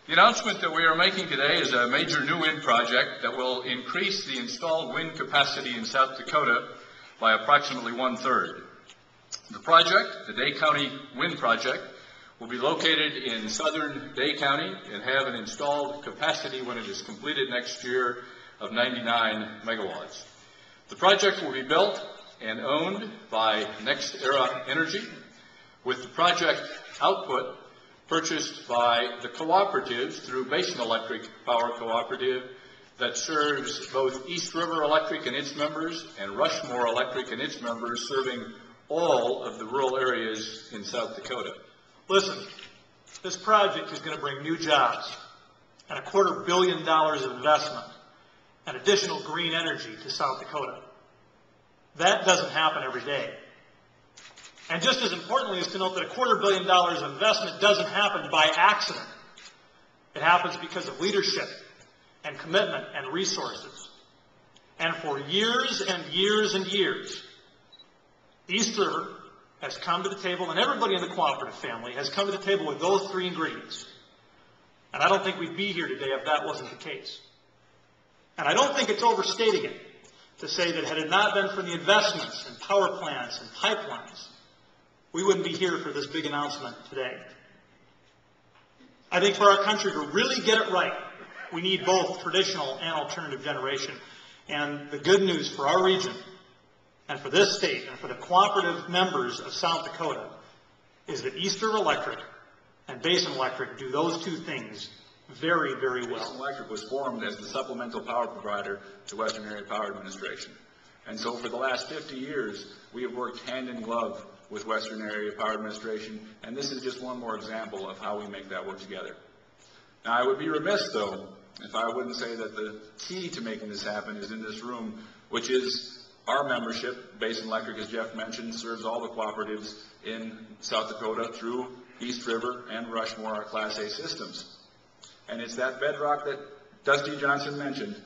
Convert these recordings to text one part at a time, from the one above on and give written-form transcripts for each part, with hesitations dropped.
The announcement that we are making today is a major new wind project that will increase the installed wind capacity in South Dakota by approximately 1/3. The project, the Day County Wind Project, will be located in southern Day County and have an installed capacity when it is completed next year of 99 megawatts. The project will be built and owned by NextEra Energy, with the project output purchased by the cooperatives through Basin Electric Power Cooperative that serves both East River Electric and its members and Rushmore Electric and its members, serving all of the rural areas in South Dakota. Listen, this project is going to bring new jobs and $250 million of investment and additional green energy to South Dakota. That doesn't happen every day. And just as importantly is to note that $250 million of investment doesn't happen by accident. It happens because of leadership and commitment and resources. And for years and years and years, East River has come to the table, and everybody in the cooperative family has come to the table with those three ingredients. And I don't think we'd be here today if that wasn't the case. And I don't think it's overstating it to say that had it not been for the investments in power plants and pipelines, we wouldn't be here for this big announcement today. I think for our country to really get it right, we need both traditional and alternative generation. And the good news for our region and for this state and for the cooperative members of South Dakota is that East River Electric and Basin Electric do those two things very, very well. Basin Electric was formed as the supplemental power provider to Western Area Power Administration. And so for the last 50 years, we have worked hand in glove with Western Area Power Administration, and this is just one more example of how we make that work together. Now, I would be remiss, though, if I wouldn't say that the key to making this happen is in this room, which is our membership. Basin Electric, as Jeff mentioned, serves all the cooperatives in South Dakota through East River and Rushmore, our Class A systems. And it's that bedrock that Dusty Johnson mentioned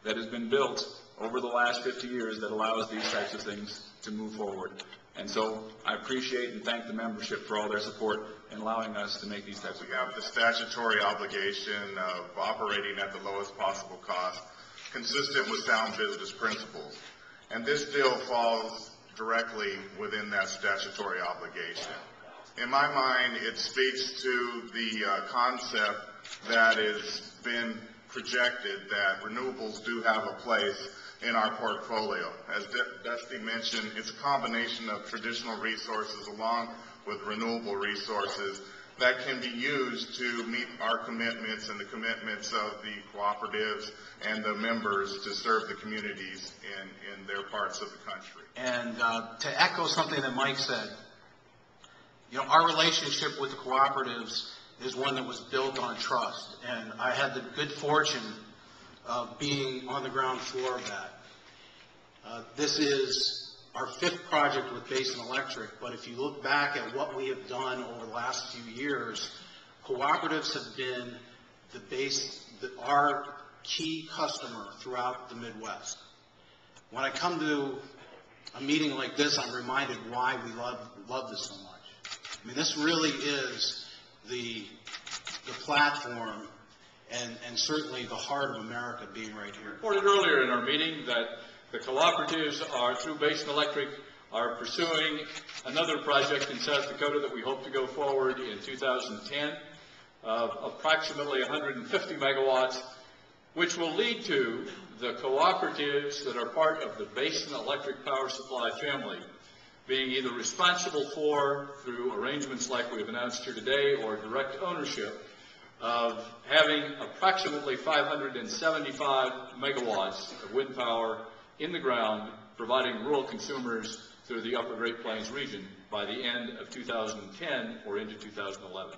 that has been built over the last 50 years that allows these types of things to move forward. And so I appreciate and thank the membership for all their support in allowing us to make these types of We have the statutory obligation of operating at the lowest possible cost, consistent with sound business principles. And this deal falls directly within that statutory obligation. In my mind, it speaks to the concept that has been projected that renewables do have a place in our portfolio. As Dusty mentioned, it's a combination of traditional resources along with renewable resources that can be used to meet our commitments and the commitments of the cooperatives and the members to serve the communities in their parts of the country. And to echo something that Mike said, you know, our relationship with the cooperatives is one that was built on trust. And I had the good fortune of being on the ground floor of that. This is our 5th project with Basin Electric, but if you look back at what we have done over the last few years, cooperatives have been our key customer throughout the Midwest. When I come to a meeting like this, I'm reminded why we love this so much. I mean, this really is the platform and certainly the heart of America being right here. Reported earlier in our meeting that the cooperatives are, through Basin Electric, are pursuing another project in South Dakota that we hope to go forward in 2010 of approximately 150 megawatts, which will lead to the cooperatives that are part of the Basin Electric Power Supply family being either responsible for, through arrangements like we've announced here today, or direct ownership of having approximately 575 megawatts of wind power in the ground, providing rural consumers through the Upper Great Plains region by the end of 2010 or into 2011.